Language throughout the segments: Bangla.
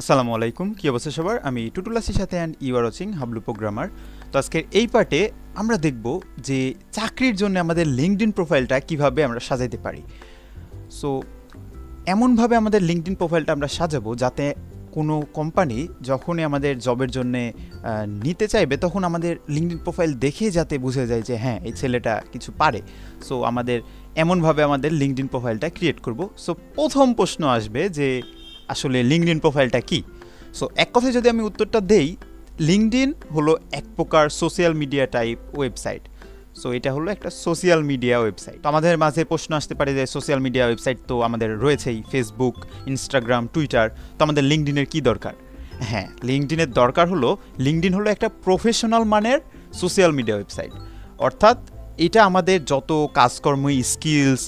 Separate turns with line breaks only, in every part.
আসসালামু আলাইকুম, কি অবস্থা সবার? আমি টুটুল আসির সাথে and you are watching Hablu programmer. তো আজকের এই পার্টে আমরা দেখব যে চাকরির জন্য আমাদের লিঙ্কডইন প্রোফাইলটা কিভাবে আমরা সাজাইতে পারি। সো এমনভাবে আমাদের লিঙ্কডইন প্রোফাইলটা আমরা সাজাবো যাতে কোনো কোম্পানি যখনই আমাদের জবের জন্য নিতে চাইবে তখন আমাদের লিঙ্কডইন প্রোফাইল দেখে যাতে বুঝে যায় যে হ্যাঁ এই ছেলেটা কিছু পারে। সো আমাদের এমনভাবে আমাদের লিঙ্কডইন প্রোফাইলটা ক্রিয়েট করব। সো প্রথম প্রশ্ন আসবে যে আসলে লিঙ্কডইন প্রোফাইলটা কি? সো এক কথায় যদি আমি উত্তরটা দেই, লিঙ্কডইন হলো এক প্রকার social media type website. So এটা হলো একটা সোশ্যাল মিডিয়া ওয়েবসাইট। তো আমাদের মাঝে প্রশ্ন আসতে পারে যে সোশ্যাল মিডিয়া ওয়েবসাইট তো আমাদের রয়েছেই, ফেসবুক, ইনস্টাগ্রাম, টুইটার, তো আমাদের লিঙ্কডইনের কি দরকার? হ্যাঁ, লিঙ্কডইনের দরকার হলো, লিঙ্কডইন হলো একটা প্রফেশনাল মানের সোশ্যাল মিডিয়া ওয়েবসাইট। অর্থাৎ এটা আমাদের যত কাজকর্ম, স্কিলস,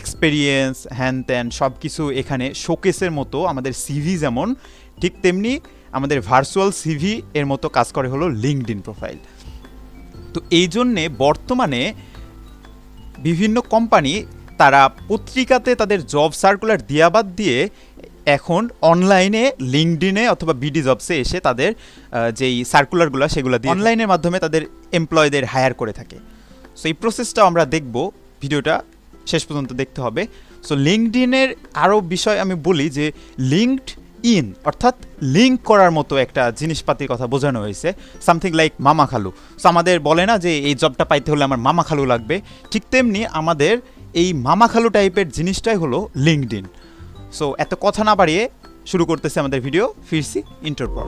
এক্সপেরিয়েন্স, হ্যান ত্যান সব কিছু এখানে শোকেসের মতো, আমাদের সিভি যেমন ঠিক তেমনি আমাদের ভার্চুয়াল সিভি এর মতো কাজ করে হলো লিঙ্কডইন প্রোফাইল। তো এই জন্যে বর্তমানে বিভিন্ন কোম্পানি তারা পত্রিকাতে তাদের জব সার্কুলার দেয়া বাদ দিয়ে এখন অনলাইনে লিঙ্কডইনে অথবা বিডি জবসে এসে তাদের যেই সার্কুলারগুলো সেগুলো দিয়ে অনলাইনের মাধ্যমে তাদের এমপ্লয়ীদের হায়ার করে থাকে। সো এই প্রসেসটা আমরা দেখব, ভিডিওটা শেষ পর্যন্ত দেখতে হবে। সো লিঙ্কডইনের আরও বিষয় আমি বলি যে লিঙ্কড ইন অর্থাৎ লিঙ্ক করার মতো একটা জিনিসপাতির কথা বোঝানো হয়েছে, সামথিং লাইক মামা খালু। সো আমাদের বলে না যে এই জবটা পাইতে হলে আমার মামা খালু লাগবে, ঠিক তেমনি আমাদের এই মামা খালু টাইপের জিনিসটাই হলো লিঙ্কডইন। সো এত কথা না বাড়িয়ে শুরু করতেছে আমাদের ভিডিও। ফিরছি ইন্টার পর।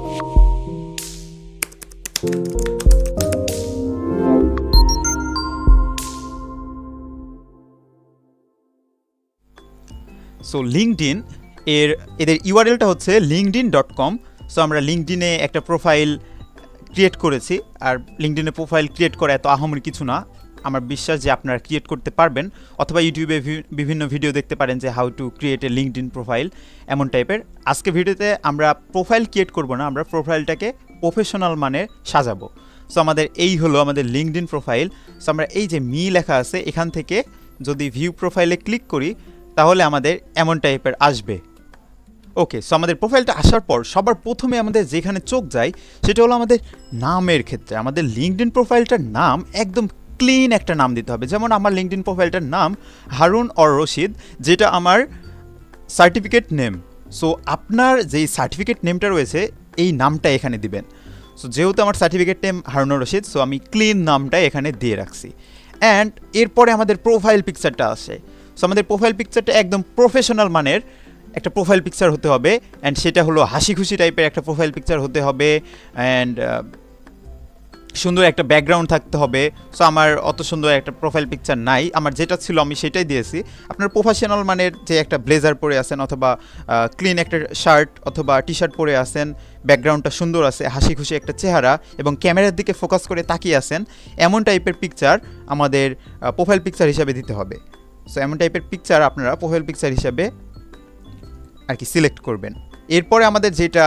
সো লিঙ্কডইন এদের ইউআরএলটা হচ্ছে linkedin.com। সো আমরা লিঙ্কডইনে একটা প্রোফাইল ক্রিয়েট করেছি, আর লিঙ্কডইনে প্রোফাইল ক্রিয়েট করা এত আহামরি কিছু না, আমার বিশ্বাস যে আপনারা ক্রিয়েট করতে পারবেন। অথবা ইউটিউবে বিভিন্ন ভিডিও দেখতে পারেন যে how to create a LinkedIn profile এমন টাইপের। আজকে ভিডিওতে আমরা প্রোফাইল ক্রিয়েট করব না, আমরা প্রোফাইলটাকে প্রফেশনাল মানে সাজাবো। সো আমাদের এই হলো আমাদের লিঙ্কডইন প্রোফাইল। সো আমরা এই যে মি লেখা আছে এখান থেকে যদি ভিউ প্রোফাইলে ক্লিক করি তাহলে আমাদের এমন টাইপের আসবে। ওকে, সো আমাদের প্রোফাইলটা আসার পর সবার প্রথমে আমাদের যেখানে চোখ যায় সেটা হলো আমাদের নামের ক্ষেত্রে। আমাদের লিঙ্কডইন প্রোফাইলটার নাম একদম ক্লিন একটা নাম দিতে হবে। যেমন আমার লিঙ্কডইন প্রোফাইলটার নাম হারুন অর রশিদ, যেটা আমার সার্টিফিকেট নেম। সো আপনার যেই সার্টিফিকেট নেমটা রয়েছে এই নামটা এখানে দিবেন। সো যেহেতু আমার certificate name Harun or Rashid, so আমি ক্লিন নামটা এখানে দিয়ে রাখছি। অ্যান্ড এরপরে আমাদের প্রোফাইল পিকচারটা আসে। সো আমাদের প্রোফাইল পিকচারটা একদম প্রফেশনাল মানের একটা প্রোফাইল পিকচার হতে হবে, অ্যান্ড সেটা হলো হাসি খুশি টাইপের একটা প্রোফাইল পিকচার হতে হবে, অ্যান্ড সুন্দর একটা ব্যাকগ্রাউন্ড থাকতে হবে। সো আমার অত সুন্দর একটা প্রোফাইল পিকচার নাই, আমার যেটা ছিল আমি সেটাই দিয়েছি। আপনার প্রফেশনাল মানের যে একটা ব্লেজার পরে আসেন অথবা ক্লিন একটা শার্ট অথবা টি শার্ট পরে আসেন, ব্যাকগ্রাউন্ডটা সুন্দর আছে, হাসি খুশি একটা চেহারা এবং ক্যামেরার দিকে ফোকাস করে তাকিয়ে আসেন, এমন টাইপের পিকচার আমাদের প্রোফাইল পিকচার হিসাবে দিতে হবে। সো এমন টাইপের পিকচার আপনারা প্রোফাইল পিকচার হিসাবে আর কি সিলেক্ট করবেন। এরপরে আমাদের যেটা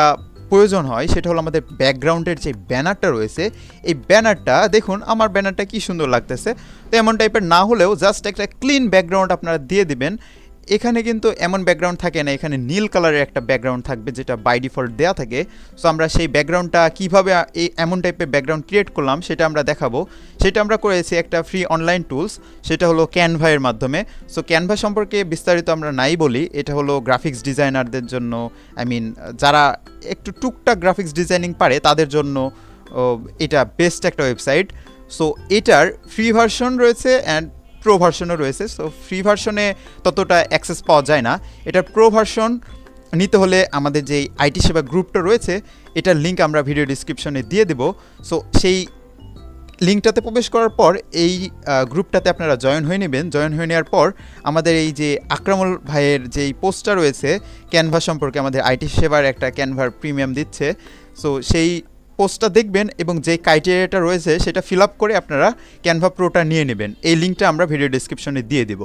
প্রয়োজন হয় সেটা হলো আমাদের ব্যাকগ্রাউন্ডের যে ব্যানারটা রয়েছে, এই ব্যানারটা দেখুন আমার ব্যানারটা কি সুন্দর লাগতেছে। তো এমন টাইপের না হলেও জাস্ট একটা ক্লিন ব্যাকগ্রাউন্ড আপনারা দিয়ে দিবেন। এখানে কিন্তু এমন ব্যাকগ্রাউন্ড থাকে না, এখানে নীল কালারের একটা ব্যাকগ্রাউন্ড থাকবে যেটা বাই ডিফল্ট দেওয়া থাকে। সো আমরা সেই ব্যাকগ্রাউন্ডটা কীভাবে এমন টাইপের ব্যাকগ্রাউন্ড ক্রিয়েট করলাম সেটা আমরা দেখাবো। সেটা আমরা করেছি একটা ফ্রি অনলাইন টুলস, সেটা হলো ক্যানভা এর মাধ্যমে। সো ক্যানভা সম্পর্কে বিস্তারিত আমরা নাই বলি, এটা হলো গ্রাফিক্স ডিজাইনারদের জন্য, যারা একটু টুকটাক গ্রাফিক্স ডিজাইনিং পারে তাদের জন্য এটা বেস্ট একটা ওয়েবসাইট। সো এটার ফ্রি ভার্সন রয়েছে অ্যান্ড প্রো ভার্সনও রয়েছে। সো ফ্রি ভার্সনে ততটা অ্যাক্সেস পাওয়া যায় না, এটার প্রো ভার্সন নিতে হলে আমাদের যেই আইটি সেবা গ্রুপটা রয়েছে এটার লিঙ্ক আমরা ভিডিও ডিসক্রিপশনে দিয়ে দেব। সো সেই লিঙ্কটাতে প্রবেশ করার পর এই গ্রুপটাতে আপনারা জয়েন হয়ে নেবেন। জয়েন হয়ে নেওয়ার পর আমাদের এই যে আকরামুল ভাইয়ের যেই পোস্টটা রয়েছে ক্যানভা সম্পর্কে, আমাদের আইটি সেবার একটা ক্যানভার প্রিমিয়াম দিচ্ছে, সো সেই পোস্টটা দেখবেন এবং যে ক্রাইটেরিয়াটা রয়েছে সেটা ফিল আপ করে আপনারা ক্যানভা প্রোটা নিয়ে নেবেন। এই লিঙ্কটা আমরা ভিডিও ডিসক্রিপশনে দিয়ে দেব।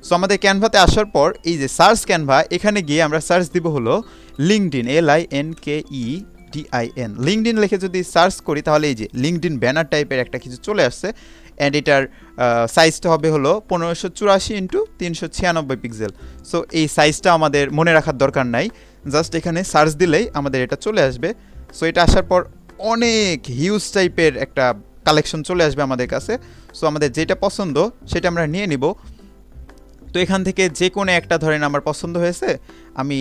সো আমাদের ক্যানভাতে আসার পর এই যে সার্চ ক্যানভা, এখানে গিয়ে আমরা সার্চ দিব হলো লিঙ্কডইন, LINKEDIN। লিঙ্কডইন লিখে যদি সার্চ করি তাহলে এই যে লিঙ্কডইন ব্যানার টাইপের একটা কিছু চলে আসছে, অ্যান্ড এটার সাইজটা হবে হলো 1584 × 396 পিক্সেল। সো এই সাইজটা আমাদের মনে রাখার দরকার নাই, জাস্ট এখানে সার্চ দিলেই আমাদের এটা চলে আসবে। সো এটা আসার পর অনেক হিউজ টাইপের একটা কালেকশন চলে আসবে আমাদের কাছে। সো আমাদের যেটা পছন্দ সেটা আমরা নিয়ে নিব। তো এখান থেকে যে কোনো একটা ধরেন আমার পছন্দ হয়েছে, আমি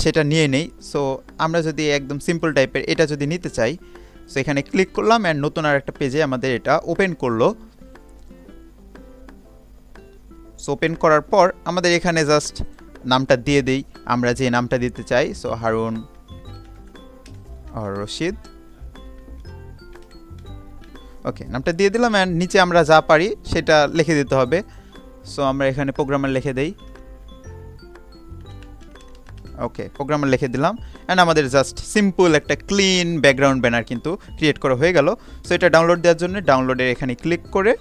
সেটা নিয়ে নেই। সো আমরা যদি একদম সিম্পল টাইপের এটা যদি নিতে চাই, সো এখানে ক্লিক করলাম অ্যান্ড নতুন আর একটা পেজে আমাদের এটা ওপেন করলো। সো ওপেন করার পর আমাদের এখানে জাস্ট নামটা দিয়ে দিই, আমরা যে নামটা দিতে চাই। সো হারুন রশিদ, ওকে নামটা দিয়ে দিলাম অ্যান্ড নিচে আমরা যা পারি সেটা লিখে দিতে হবে। সো আমরা এখানে প্রোগ্রামার লিখে দেই, ওকে প্রোগ্রামার লিখে দিলাম অ্যান্ড আমাদের জাস্ট সিম্পল একটা ক্লিন ব্যাকগ্রাউন্ড ব্যানার কিন্তু ক্রিয়েট করা হয়ে গেল। সো এটা ডাউনলোড দেওয়ার জন্য ডাউনলোডের এখানে ক্লিক করে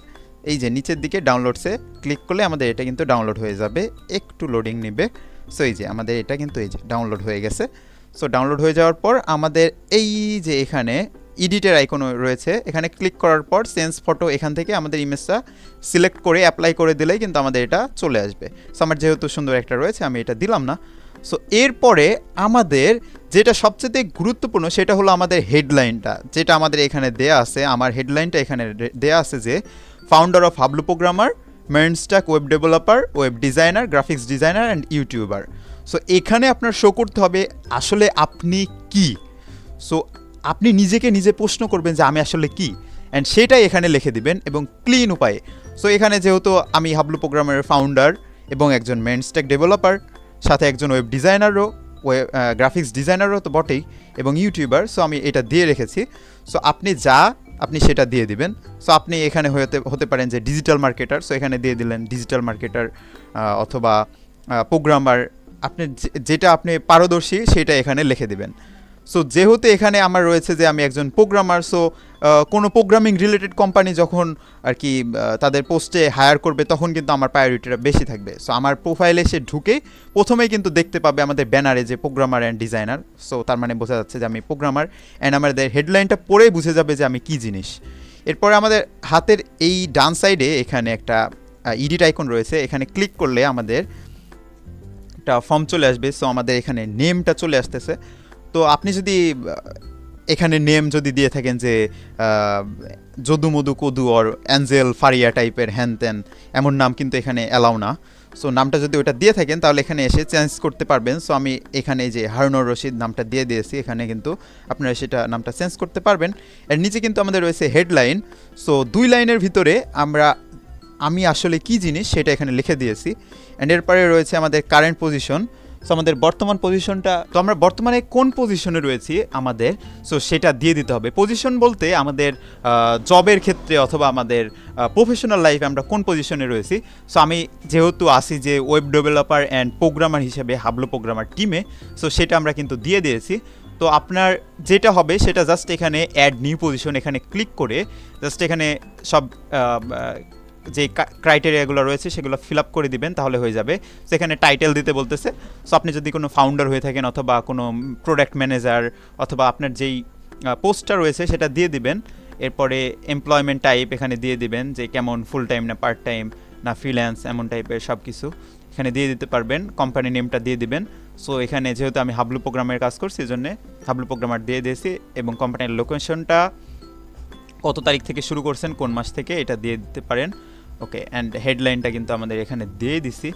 এই যে নিচের দিকে ডাউনলোডসে ক্লিক করলে আমাদের এটা কিন্তু ডাউনলোড হয়ে যাবে, একটু লোডিং নেবে। সো এই যে আমাদের এটা কিন্তু এই যে ডাউনলোড হয়ে গেছে। সো ডাউনলোড হয়ে যাওয়ার পর আমাদের এই যে এখানে এডিটের আইকন রয়েছে, এখানে ক্লিক করার পর চেঞ্জ ফটো, এখান থেকে আমাদের ইমেজটা সিলেক্ট করে অ্যাপ্লাই করে দিলেই কিন্তু আমাদের এটা চলে আসবে। সো আমার যেহেতু সুন্দর একটা রয়েছে আমি এটা দিলাম না। সো এরপরে আমাদের যেটা সবচেয়ে গুরুত্বপূর্ণ সেটা হলো আমাদের হেডলাইনটা, যেটা আমাদের এখানে দেয়া আছে। আমার হেডলাইনটা এখানে দেয়া আছে যে founder of Hablu programmer, MERN stack web developer, web designer, graphics designer and YouTuber. So এখানে আপনার শো করতে হবে আসলে আপনি কি। সো আপনি নিজেকে নিজে প্রশ্ন করবেন যে আমি আসলে কি, অ্যান্ড সেটাই এখানে লিখে দিবেন এবং ক্লিন উপায়ে। সো এখানে যেহেতু আমি হাবলু প্রোগ্রামারের ফাউন্ডার এবং একজন মের্ন স্ট্যাক ডেভেলপার, সাথে একজন ওয়েব ডিজাইনারও, গ্রাফিক্স ডিজাইনারও তো বটেই, এবং ইউটিউবার, সো আমি এটা দিয়ে রেখেছি। সো আপনি সেটা দিয়ে দিবেন। সো আপনি এখানে হতে পারেন যে ডিজিটাল মার্কেটার, সো এখানে দিয়ে দিলেন ডিজিটাল মার্কেটার অথবা প্রোগ্রামার, আপনি যেটা আপনি পারদর্শী সেটা এখানে লিখে দিবেন। সো যেহেতু এখানে আমার রয়েছে যে আমি একজন প্রোগ্রামার, সো কোনো প্রোগ্রামিং রিলেটেড কোম্পানি যখন আর কি তাদের পোস্টে হায়ার করবে তখন কিন্তু আমার প্রায়োরিটিটা বেশি থাকবে। সো আমার প্রোফাইলে সে ঢুকেই প্রথমেই কিন্তু দেখতে পাবে আমাদের ব্যানারে যে প্রোগ্রামার অ্যান্ড ডিজাইনার। সো তার মানে বোঝা যাচ্ছে যে আমি প্রোগ্রামার, অ্যান্ড আমাদের হেডলাইনটা পড়েই বুঝে যাবে যে আমি কী জিনিস। এরপরে আমাদের হাতের এই ডান সাইডে এখানে একটা এডিট আইকন রয়েছে, এখানে ক্লিক করলে আমাদের একটা ফর্ম চলে আসবে। সো আমাদের এখানে নেমটা চলে আসতেছে। তো আপনি যদি এখানে নেম যদি দিয়ে থাকেন যে যদু মধু কদু অর অ্যাঞ্জেল ফারিয়া টাইপের হ্যান ত্যান, এমন নাম কিন্তু এখানে অ্যালাউ না। সো নামটা যদি ওটা দিয়ে থাকেন তাহলে এখানে এসে চেঞ্জ করতে পারবেন। সো আমি এখানে যে হারুন রশিদ নামটা দিয়ে দিয়েছি, এখানে কিন্তু আপনারা সেটা নামটা চেঞ্জ করতে পারবেন। এর নিচে কিন্তু আমাদের রয়েছে হেডলাইন। সো 2 লাইনের ভিতরে আমি আসলে কি জিনিস সেটা এখানে লিখে দিয়েছি। অ্যান্ড এরপরে রয়েছে আমাদের কারেন্ট পজিশন। সো আমাদের বর্তমান পজিশনটা, তো আমরা বর্তমানে কোন পজিশনে রয়েছি আমাদের, সো সেটা দিয়ে দিতে হবে। পজিশন বলতে আমাদের জবের ক্ষেত্রে অথবা আমাদের প্রফেশনাল লাইফে আমরা কোন পজিশনে রয়েছি। সো আমি যেহেতু আসি যে ওয়েব ডেভেলপার অ্যান্ড প্রোগ্রামার হিসেবে হাবলু প্রোগ্রামার টিমে, সো সেটা আমরা কিন্তু দিয়ে দিয়েছি। তো আপনার যেটা হবে সেটা জাস্ট এখানে অ্যাড নিউ পজিশন, এখানে ক্লিক করে জাস্ট এখানে সব যে ক্রাইটেরিয়াগুলো রয়েছে সেগুলো ফিল আপ করে দিবেন, তাহলে হয়ে যাবে। সেখানে টাইটেল দিতে বলতেছে। সো আপনি যদি কোনো ফাউন্ডার হয়ে থাকেন অথবা কোনো প্রোডাক্ট ম্যানেজার অথবা আপনার যেই পোস্টটা রয়েছে সেটা দিয়ে দিবেন। এরপরে এমপ্লয়মেন্ট টাইপ এখানে দিয়ে দিবেন যে কেমন, ফুল টাইম না পার্ট টাইম না ফ্রিল্যান্স, এমন টাইপের সব কিছু এখানে দিয়ে দিতে পারবেন। কোম্পানি নেমটা দিয়ে দিবেন। সো এখানে যেহেতু আমি হাবলু প্রোগ্রামের কাজ করছি এই জন্যে হাবলু প্রোগ্রামার দিয়ে দিয়েছি, এবং কোম্পানির লোকেশনটা কত তারিখ থেকে শুরু করছেন, কোন মাস থেকে, এটা দিয়ে দিতে পারেন। ওকে, অ্যান্ড হেডলাইনটা কিন্তু আমাদের এখানে দিয়ে দিছি।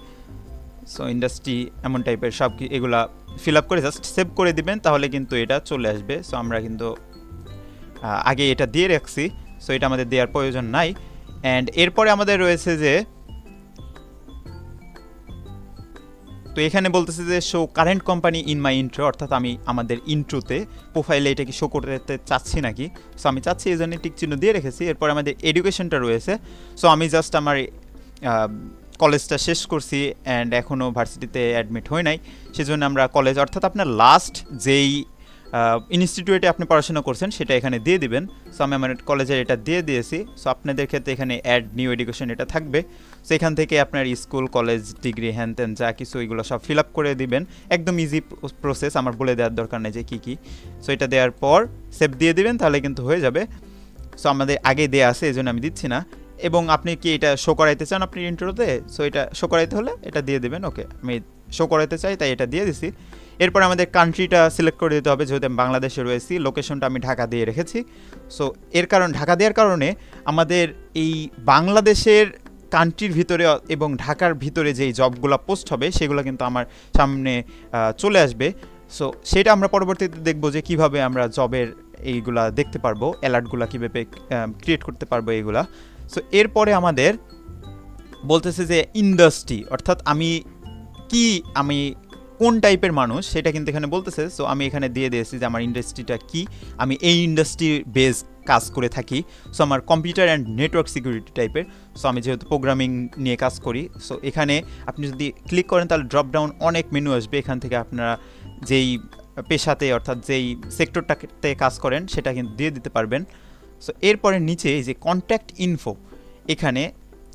সো ইন্ডাস্ট্রি এমন টাইপের সব এগুলা ফিল আপ করে জাস্ট সেভ করে দিবেন, তাহলে কিন্তু এটা চলে আসবে। সো আমরা কিন্তু আগে এটা দিয়ে রাখছি, সো এটা আমাদের দেওয়ার প্রয়োজন নাই। অ্যান্ড এরপরে আমাদের রয়েছে যে, তো এখানে বলতেছে যে show current company in my intro, অর্থাৎ আমি আমাদের ইন্ট্রোতে প্রোফাইলে এটাকে শো করতে চাচ্ছি নাকি। সো আমি চাচ্ছি, এই জন্য টিক চিহ্ন দিয়ে রেখেছি। এরপর আমাদের এডুকেশনটা রয়েছে। সো আমি জাস্ট আমার কলেজটা শেষ করছি অ্যান্ড এখনও ভার্সিটিতে অ্যাডমিট হই নাই, সেজন্য আমরা কলেজ অর্থাৎ আপনার লাস্ট যেই ইনস্টিটিউটে আপনি পড়াশোনা করছেন সেটা এখানে দিয়ে দিবেন। সো আমি আমার কলেজের এটা দিয়ে দিয়েছি। সো আপনাদের ক্ষেত্রে এখানে অ্যাড নিউ এডুকেশন এটা থাকবে। সো এখান থেকে আপনার স্কুল, কলেজ, ডিগ্রি, হ্যান ত্যান যা কিছু এগুলো সব ফিল আপ করে দিবেন। একদম ইজি প্রসেস, আমার বলে দেওয়ার দরকার নেই যে কী কী। সো এটা দেওয়ার পর সেভ দিয়ে দিবেন, তাহলে কিন্তু হয়ে যাবে। সো আমাদের আগে দেওয়া আছে এই জন্য আমি দিচ্ছি না। এবং আপনি কি এটা শো করাইতে চান আপনি ইন্ট্রোতে, সো এটা শো করাইতে হলে এটা দিয়ে দেবেন। ওকে, আমি শো করাতে চাই, তাই এটা দিয়ে দিছি। এরপর আমাদের কান্ট্রিটা সিলেক্ট করে দিতে হবে, যেহেতু আমি বাংলাদেশে রয়েছি, লোকেশনটা আমি ঢাকা দিয়ে রেখেছি। সো এর কারণ ঢাকা দেওয়ার কারণে আমাদের এই বাংলাদেশের কান্ট্রির ভিতরে এবং ঢাকার ভিতরে যেই জবগুলো পোস্ট হবে সেগুলো কিন্তু আমার সামনে চলে আসবে। সো সেটা আমরা পরবর্তীতে দেখবো যে কিভাবে আমরা জবের এইগুলা দেখতে পারবো, অ্যালার্টগুলো কীভাবে ক্রিয়েট করতে পারবো এইগুলা। সো এরপরে আমাদের বলতেছে যে ইন্ডাস্ট্রি, অর্থাৎ আমি কোন টাইপের মানুষ সেটা কিন্তু এখানে বলতেছে। সো আমি এখানে দিয়ে দিয়েছি যে আমার ইন্ডাস্ট্রিটা কি, আমি এই ইন্ডাস্ট্রি বেস কাজ করে থাকি। সো আমার কম্পিউটার অ্যান্ড নেটওয়ার্ক সিকিউরিটি টাইপের। সো আমি যেহেতু প্রোগ্রামিং নিয়ে কাজ করি, সো এখানে আপনি যদি ক্লিক করেন তাহলে ড্রপ ডাউন অনেক মেনু আসবে, এখান থেকে আপনারা যেই পেশাতে অর্থাৎ যেই সেক্টরটাতে কাজ করেন সেটা কিন্তু দিয়ে দিতে পারবেন। সো এরপরে নিচে এই যে কন্ট্যাক্ট ইনফো, এখানে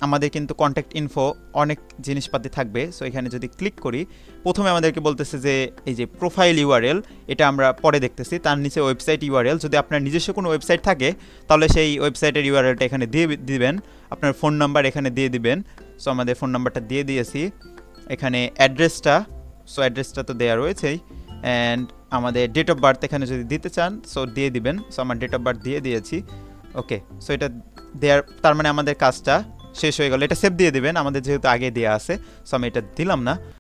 আমাদের কিন্তু কন্ট্যাক্ট ইনফো অনেক জিনিসপাতি থাকবে। সো এখানে যদি ক্লিক করি, প্রথমে আমাদেরকে বলতেছে যে এই যে প্রোফাইল ইউআরএল, এটা আমরা পরে দেখতেছি। তার নিচে ওয়েবসাইট ইউআরএল, যদি আপনার নিজস্ব কোনো ওয়েবসাইট থাকে তাহলে সেই ওয়েবসাইটের ইউআরএলটা এখানে দিয়ে দিবেন। আপনার ফোন নাম্বার এখানে দিয়ে দিবেন। সো আমাদের ফোন নাম্বারটা দিয়ে দিয়েছি। এখানে অ্যাড্রেসটা, সো অ্যাড্রেসটা তো দেওয়া রয়েছেই। অ্যান্ড আমাদের ডেট অফ বার্থ এখানে যদি দিতে চান সো দিয়ে দিবেন। সো আমার ডেট অফ বার্থ দিয়ে দিয়েছি। ওকে, সো এটা দেওয়ার তার মানে আমাদের কাজটা শেষ হয়ে গেল। এটা সেভ দিয়ে দিবেন, আমাদের যেহেতু আগে দেওয়া আছে। সো আমি এটা দিলাম না।